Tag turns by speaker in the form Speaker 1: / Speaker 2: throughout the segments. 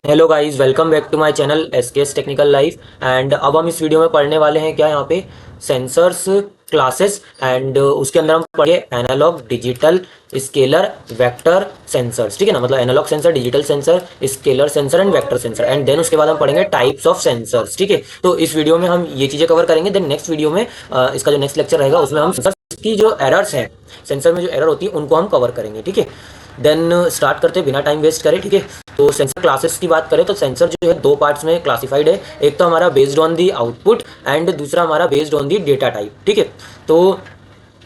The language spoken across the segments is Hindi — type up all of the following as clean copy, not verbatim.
Speaker 1: Hello guys, welcome back to my channel SKS technical life. And अब हम इस वीडियो में पढ़ने वाले हैं क्या यहाँ पे सेंसर्स क्लासेस। एंड उसके अंदर हम पढ़े analogue, digital, scalar, vector sensors. ठीक है ना, मतलब analogue sensor, digital sensor, scalar sensor and vector sensor. And then उसके बाद हम पढ़ेंगे टाइप्स ऑफ सेंसर्स। ठीक है, तो इस वीडियो में हम ये चीज़ें कवर करेंगे। देन नेक्स्ट वीडियो में इसका जो नेक्स्ट लेक्चर रहेगा उसमें हम सेंसर्स की जो एरर्स हैं, सेंसर में जो एरर होती है उनको हम कवर करेंगे। ठीक है, देन स्टार्ट करते हैं बिना टाइम वेस्ट करें। ठीक है, तो सेंसर क्लासेस की बात करें तो सेंसर जो है दो पार्ट्स में क्लासिफाइड है। एक तो हमारा based on the output and दूसरा हमारा based on the data type. ठीक है, तो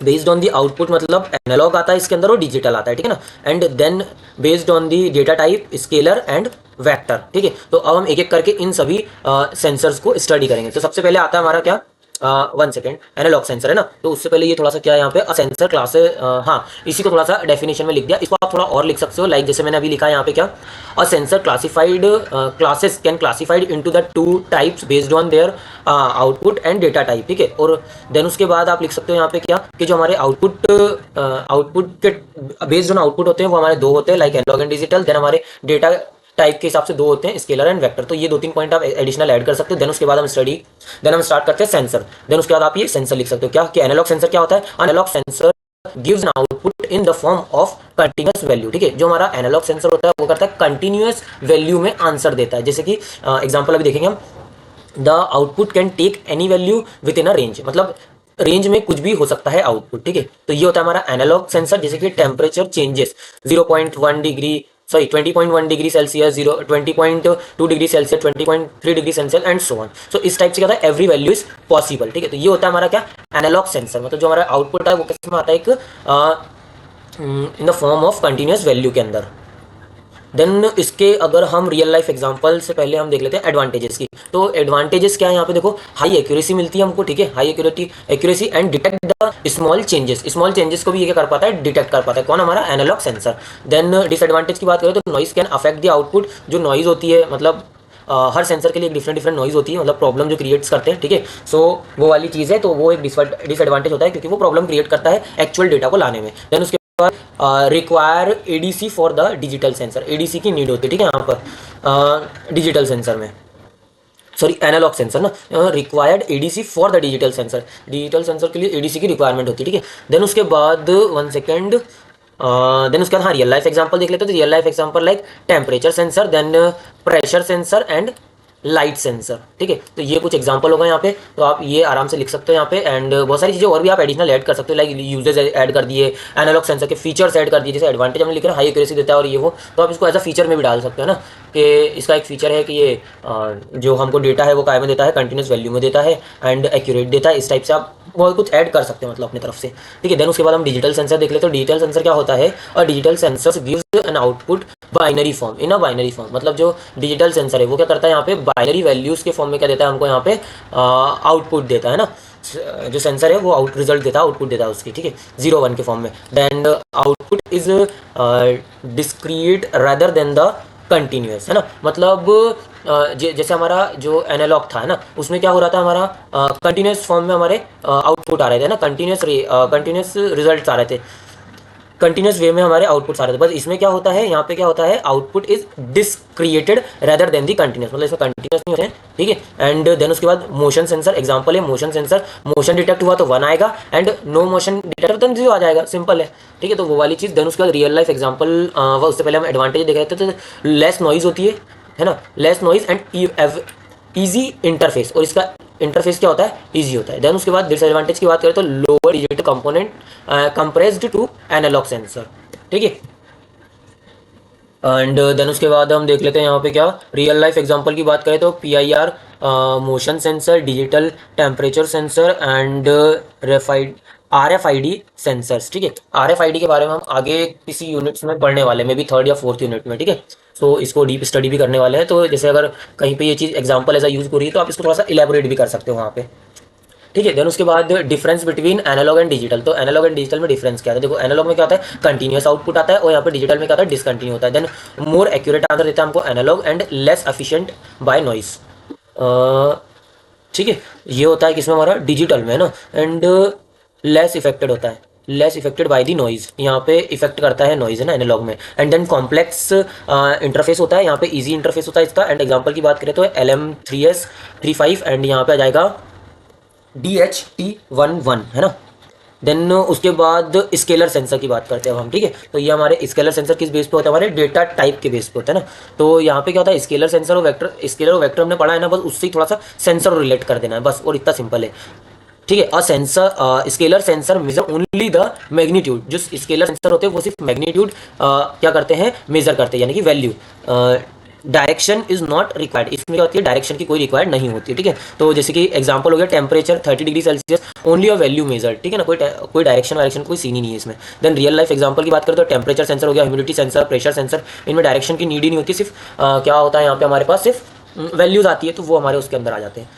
Speaker 1: बेस्ड ऑन दी आउटपुट मतलब एनालॉग आता है इसके अंदर और डिजिटल आता है। ठीक है ना, and then based on the data type scalar and vector. ठीक है, तो अब हम एक एक करके इन सभी सेंसर्स को स्टडी करेंगे। तो सबसे पहले आता है हमारा क्या, वन सेकेंड, एनालॉग सेंसर है ना। तो उससे पहले ये थोड़ा सा क्या है यहाँ पे सेंसर क्लास, हाँ इसी को थोड़ा सा डेफिनेशन में लिख दिया। इसको आप थोड़ा और लिख सकते हो, लाइक जैसे मैंने अभी लिखा है यहाँ पे क्या, a sensor classified classes can classified into the two types based on their output and data type. ठीक है, और देन उसके बाद आप लिख सकते हो यहाँ पे क्या कि जो हमारे आउटपुट के बेस्ड ऑन आउटपुट होते हैं वो हमारे दो होते हैं, like analogue and digital. Then हमारे डेटा टाइप के हिसाब से दो होते हैं, स्केलर एंड वेक्टर। तो ये दो तीन पॉइंट आप एडिशनल ऐड कर सकते हो। देन उसके बाद हम स्टार्ट करते हैं सेंसर। देन उसके बाद आप ये सेंसर लिख सकते हो क्या कि एनालॉग सेंसर क्या होता है। Analogue sensor gives an output in the form of continuous value. ठीक है, जो हमारा एनालॉग सेंसर होता है वो करता है कंटिन्यूअस वैल्यू में आंसर देता है। जैसे कि एग्जांपल अभी देखेंगे हम, the output can take any value within a range, मतलब रेंज में कुछ भी हो सकता है आउटपुट। ठीक है, तो ये होता है हमारा एनालॉग सेंसर। जैसे कि temperature changes 0.1 degree, sorry 20.1 degree Celsius, 20.2 degree Celsius, 20.3 degree Celsius and so on. So इस टाइप से क्या होता है, एवरी वैल्यू इज पॉसिबल। ठीक है, तो ये होता है हमारा क्या, एनालॉग सेंसर। मतलब जो हमारा आउटपुट है वो किस में आता है, एक इन the form of continuous value के अंदर। देन इसके अगर हम रियल लाइफ एग्जांपल से पहले हम देख लेते हैं एडवांटेजेस की। तो एडवांटेजेस क्या है यहाँ पे, देखो हाई एक्यूरेसी मिलती है हमको। ठीक है, high accuracy and detect the small changes को भी ये क्या कर पाता है, डिटेक्ट कर पाता है। कौन, हमारा एनालॉग सेंसर। देन डिसएडवांटेज की बात करें तो noise can affect the output. जो नॉइज होती है, मतलब हर सेंसर के लिए एक डिफरेंट नॉइज होती है, मतलब प्रॉब्लम जो क्रिएट्स करते हैं। ठीक है, सो वो वाली चीज़ है, तो वो एक डिसएडवांटेज होता है क्योंकि वो प्रॉब्लम क्रिएट करता है एक्चुअल डेटा को लाने में। देन उसके require ADC for the digital sensor, ADC की नीड होती है। ठीक है, यहाँ पर डिजिटल सेंसर में, सॉरी एनालॉग सेंसर ना, required ADC for the digital sensor, digital sensor के लिए एडीसी की रिक्वायरमेंट होती है। ठीक है, देन उसके बाद वन सेकेंड, देन उसके बाद हाँ रियल लाइफ एग्जांपल देख लेते हैं। तो real life example like temperature sensor, then pressure sensor and light sensor. ठीक है, तो ये कुछ एग्जांपल होगा यहाँ पे, तो आप ये आराम से लिख सकते हो यहाँ पे। एंड बहुत सारी चीज़ें और भी आप एडिशनल ऐड कर सकते हो, लाइक यूजेज ऐड कर दिए, एनालॉग सेंसर के फीचर्स ऐड कर दिए। जैसे एडवांटेज हमने लिख रहा है हाई एक्यूरेसी देता है और ये वो, तो आप इसको एज अ फीचर में भी डाल सकते हो ना, कि इसका एक फीचर है कि ये जो हमको डेटा है वो काय में देता है, कंटिन्यूस वैल्यू में देता है एंड एक्यूरेट देता है। इस टाइप से आप बहुत कुछ ऐड कर सकते हो, मतलब अपनी तरफ से। ठीक है, देन उसके बाद हम डिजिटल सेंसर देख लेते हैं। तो डिजिटल सेंसर क्या होता है, और digital sensor gives an output binary form, in a binary form. मतलब जो डिजिटल सेंसर है वो क्या करता है, यहाँ पे बाइनरी वैल्यूज के फॉर्म में क्या देता है हमको, यहाँ पे आउटपुट देता है ना। जो सेंसर है वो आउट रिजल्ट देता है, आउटपुट देता है उसकी। ठीक है, 0 1 के फॉर्म में। Then output is discrete rather than the continuous, है ना। मतलब जैसे हमारा जो एनालॉग था, है ना, उसमें क्या हो रहा था, हमारा कंटिन्यूस फॉर्म में हमारे आउटपुट आ रहे थे ना, कंटिन्यूस रिजल्ट्स आ रहे थे, कंटिन्यूस वे में हमारे आउटपुट आ रहे थे। बस इसमें क्या होता है, यहाँ पे क्या होता है, output is discreted rather than the continuous, मतलब इसमें कंटिन्यूस नहीं होते हैं। ठीक है, एंड देन उसके बाद मोशन सेंसर एग्जांपल है, मोशन सेंसर, मोशन डिटेक्ट हुआ तो 1 आएगा एंड नो मोशन डिटेक्ट तो 0 आ जाएगा, सिंपल है। ठीक है, तो वो वाली चीज़। देन उसके बाद रियल लाइफ एग्जाम्पल, उससे पहले हम एडवांटेज देख रहे थे। तो लेस नॉइज होती है ना, less noise and easy interface, और इसका इंटरफेस क्या होता है, ईजी होता है। देन उसके बाद डिसएडवांटेज की बात करें तो lower digital component compressed to analog sensor. ठीक है, एंड देन उसके बाद हम देख लेते हैं यहाँ पे क्या, रियल लाइफ एग्जांपल की बात करें तो PIR, motion sensor, digital temperature sensor and रेफाइड आरएफआईडी सेंसर्स। ठीक है, आरएफआईडी के बारे में हम आगे किसी यूनिट्स में पढ़ने वाले हैं, मे बी थर्ड या फोर्थ यूनिट में। ठीक है, सो इसको डीप स्टडी भी करने वाले हैं। तो जैसे अगर कहीं पे ये चीज़ एग्जांपल ऐसा यूज़ हो रही है तो आप इसको थोड़ा सा इलेबोरेट भी कर सकते हो वहाँ पे। ठीक है, देन उसके बाद difference between analog and digital. तो एनालॉग एंड डिजिटल में डिफरेंस क्या है, देखो एनालॉग में क्या होता है, कंटिन्यूस आउटपुट आता है, और यहाँ पर डिजिटल में क्या होता है, डिसकंटिन्यू होता है। देन मोर एक्यूरेट आंसर देता है हमको analog and less efficient by noise. ठीक है, ये होता है किसमें, हमारा डिजिटल में, है ना, एंड लेस इफेक्टेड होता है। Less affected by the noise, यहाँ पे इफेक्ट करता है नॉइज, है ना, एनालॉग में। एंड देन कॉम्प्लेक्स इंटरफेस होता है, यहाँ पे इजी इंटरफेस होता है इसका। एंड एग्जांपल की बात करें तो LM3S35 एंड यहाँ पे आ जाएगा DHT11, है ना। देन उसके बाद स्केलर सेंसर की बात करते हैं अब हम, ठीक है। तो ये हमारे स्केलर सेंसर किस बेस पे होता है, हमारे डेटा टाइप के बेस पे होता है ना। तो यहाँ पे क्या होता है, स्केलर सेंसर और वेक्टर, स्केलर और वेक्टर हमने पढ़ा है ना, बस उससे ही थोड़ा सा सेंसर रिलेट कर देना है बस, और इतना सिंपल है, ठीक है। A sensor, scalar sensor measure only the magnitude, जो स्केलर सेंसर होते हैं वो सिर्फ मैग्नीट्यूड क्या करते हैं, मेजर करते हैं, यानी कि value. Direction is not required, इसमें क्या होती है, डायरेक्शन की कोई रिक्वायर्ड नहीं होती है, ठीक है। तो जैसे कि एग्जांपल हो गया temperature 30 degree Celsius, only a value major, ठीक है ना, कोई डायरेक्शन वायरेक्शन कोई सीन ही नहीं है इसमें। देन रियल लाइफ एग्जांपल की बात करें तो टेम्परेचर सेंसर हो गया, ह्यूमिडिटी सेंसर, प्रेशर सेंसर, इनमें डायरेक्शन की नीड ही नहीं होती, सिर्फ क्या होता है यहाँ पे हमारे पास, सिर्फ वैल्यूज आती है, तो वो हमारे उसके अंदर आ जाते हैं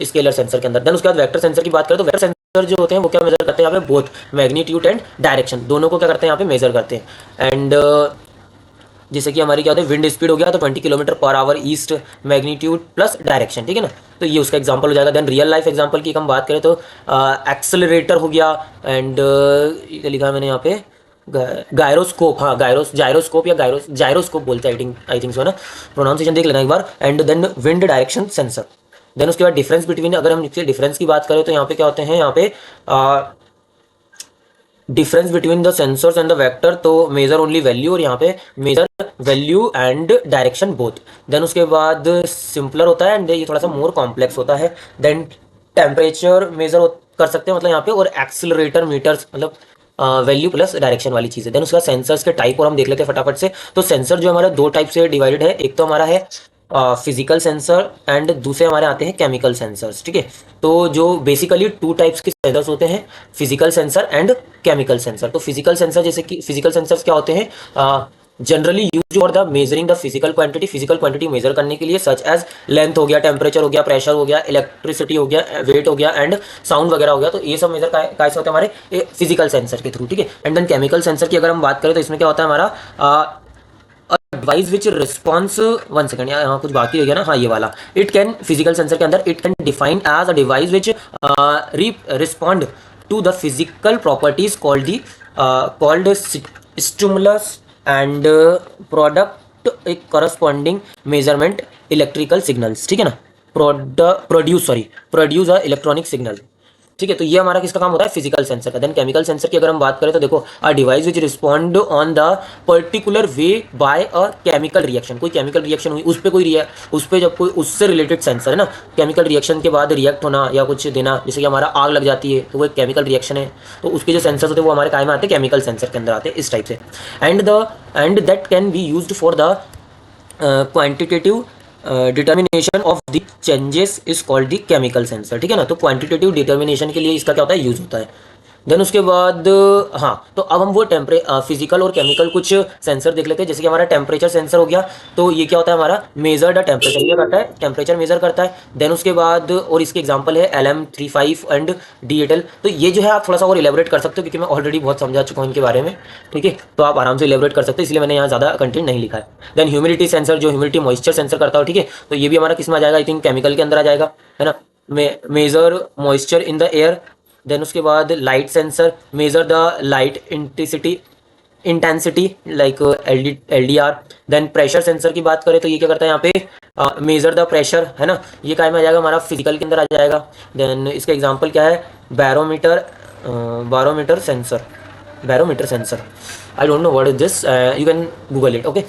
Speaker 1: स्केलर सेंसर के अंदर। देन उसके बाद वेक्टर सेंसर की बात करें तो वेक्टर सेंसर जो होते हैं वो क्या मेजर करते हैं यहाँ पे, बोथ मैग्नीट्यूड एंड डायरेक्शन, दोनों को क्या करते हैं यहाँ पे मेजर करते हैं। एंड जैसे कि हमारी क्या होता है, विंड स्पीड हो गया तो 20 kilometre per hour east, magnitude plus direction, ठीक है ना। तो ये उसका एग्जांपल हो जाएगा। देन रियल लाइफ एग्जांपल की हम बात करें तो एक्सेलरेटर हो गया, एंड ये लिखा है मैंने यहाँ पे गायरोस्कोप, हाँ जायरोस्कोप या जायरोस्कोप बोलते हैं, आई थिंक सो, ना, प्रोनाउंसिएशन देख लेना एक बार। And then wind direction sensor. Then उसके बाद डिफरेंस बिटवीन, अगर हम डिफरेंस की बात करें तो यहाँ पे क्या होते हैं, यहाँ पे difference between the sensors and the vector, तो मेजर ओनली वैल्यू, और यहाँ पे measure value and direction both. Then उसके बाद सिंपलर होता है एंड ये थोड़ा सा मोर कॉम्प्लेक्स होता है। देन टेम्परेचर मेजर कर सकते हैं मतलब यहाँ पे, और एक्सेलरेटर मीटर्स मतलब वैल्यू प्लस डायरेक्शन वाली चीज़ है। देन उसके बाद सेंसर्स के टाइप और हम देख लेते हैं फटाफट से। तो सेंसर जो हमारा दो टाइप से डिवाइडेड है, एक तो हमारा है फिजिकल सेंसर एंड दूसरे हमारे आते हैं केमिकल सेंसर्स, ठीक है। तो जो बेसिकली टू टाइप्स के सेंसर्स होते हैं, physical sensor and chemical sensor. तो फिजिकल सेंसर, जैसे कि फिजिकल सेंसर्स क्या होते हैं, generally use for the measuring the physical quantity measure करने के लिए, सच एज लेंथ हो गया, टेम्परेचर हो गया, प्रेशर हो गया, इलेक्ट्रिसिटी हो गया, वेट हो गया एंड साउंड वगैरह हो गया। तो ये सब मेजर कैसे होते हैं हमारे फिजिकल सेंसर के थ्रू, ठीक है। एंड देन केमिकल सेंसर की अगर हम बात करें तो इसमें क्या होता है हमारा device which response, one second यहाँ कुछ बाकी रह गया ना, हाँ ये वाला, इट कैन, फिजिकल सेंसर के अंदर it can define as a device which respond to the physical properties called stimulus and product एक करस्पॉन्डिंग मेजरमेंट इलेक्ट्रिकल सिग्नल्स, ठीक है ना, प्रोड्यूस अ इलेक्ट्रॉनिक सिग्नल, ठीक है। तो ये हमारा किसका काम होता है, फिजिकल सेंसर का। देन केमिकल सेंसर की अगर हम बात करें तो देखो, अ device which respond on the particular way by a chemical reaction, कोई केमिकल रिएक्शन हुई उस पर जब कोई उससे रिलेटेड सेंसर है ना, केमिकल रिएक्शन के बाद रिएक्ट होना या कुछ देना, जैसे कि हमारा आग लग जाती है तो वो एक केमिकल रिएक्शन है, तो उसके जो सेंसर्स होते हैं वो हमारे काय में आते हैं, केमिकल सेंसर के अंदर आते हैं, इस टाइप से। And that can be used for the quantitative determination of the changes is called the chemical sensor, ठीक है ना। तो क्वांटिटेटिव डिटर्मिनेशन के लिए इसका क्या होता है, यूज होता है। देन उसके बाद हाँ, तो अब हम वो फिजिकल और केमिकल कुछ सेंसर देख लेते हैं। जैसे कि हमारा टेम्परेचर सेंसर हो गया, तो ये क्या होता है हमारा, मेजर द टेम्परेचर, ये करता है टेम्परेचर मेजर करता है। देन उसके बाद, और इसके एग्जांपल है LM35 एंड DHL। तो ये जो है आप थोड़ा सा और इलेबोरेट कर सकते हो, क्योंकि मैं ऑलरेडी बहुत समझा चुका हूँ इनके बारे में, ठीक है। तो आप आराम से इलेबोरेट कर सकते हो, इसलिए मैंने यहाँ ज़्यादा कंटेंट नहीं लिखा है। देन ह्यूमिडिटी सेंसर, जो ह्यूमिडिटी मॉइस्चर सेंसर करता हो, ठीक है। तो ये भी हमारा किस में आ जाएगा, आई थिंक केमिकल के अंदर आ जाएगा, है ना, measure moisture in the air. Then उसके बाद light sensor, measure the light intensity like LDR। Then pressure sensor की बात करें तो ये क्या करता है यहाँ पे, मेजर द प्रेशर, है ना, ये काय में आ जाएगा, हमारा फिजिकल के अंदर आ जाएगा। देन इसका एग्जांपल क्या है, barometer sensor, I don't know what is this, you can Google it, okay.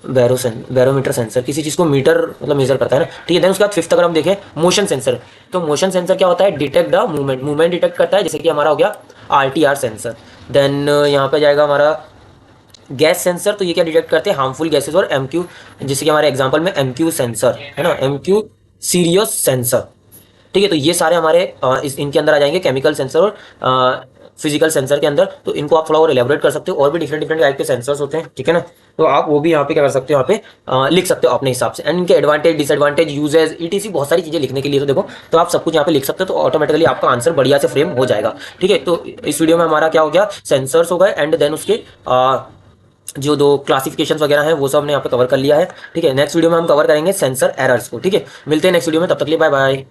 Speaker 1: Barometer sensor किसी चीज़ को मीटर मतलब मेजर करता है ना, ठीक है। देन उसके बाद फिफ्थ अगर हम देखें, मोशन सेंसर। तो मोशन सेंसर क्या होता है, डिटेक्ट द मूवमेंट डिटेक्ट करता है, जैसे कि हमारा हो गया RTR सेंसर। देन यहाँ पे जाएगा हमारा गैस सेंसर। तो ये क्या डिटेक्ट करते हैं, हार्मफुल गैसेज और MQ, जैसे कि हमारे एग्जाम्पल में MQ सेंसर, है ना, MQ सीरियस सेंसर, ठीक है। तो ये सारे हमारे इनके अंदर आ जाएंगे, केमिकल सेंसर और फिजिकल सेंसर के अंदर। तो इनको आप थोड़ा और एलेबोरेट कर सकते हो, और भी डिफरेंट टाइप के सेंसर्स होते हैं, ठीक है ना। तो आप वो भी यहाँ पे क्या कर सकते हो, यहाँ पे लिख सकते हो अपने हिसाब से। एंड इनके एडवांटेज, डिसएडवांटेज, यूजेज, ETC बहुत सारी चीज़ें लिखने के लिए, तो देखो, तो आप सब कुछ यहाँ पे लिख सकते हो, तो ऑटोमेटिकली आपका आंसर बढ़िया से फ्रेम हो जाएगा, ठीक है। तो इस वीडियो में हमारा क्या हो गया, सेंसर्स हो गए, एंड देन उसके जो दो क्लासिफिकेशन वगैरह हैं वो सब हमने यहाँ पे कवर कर लिया है, ठीक है। नेक्स्ट वीडियो में हम कवर करेंगे सेंसर एरर्स को, ठीक है। मिलते हैं नेक्स्ट वीडियो में, तब तक के लिए बाय बाय।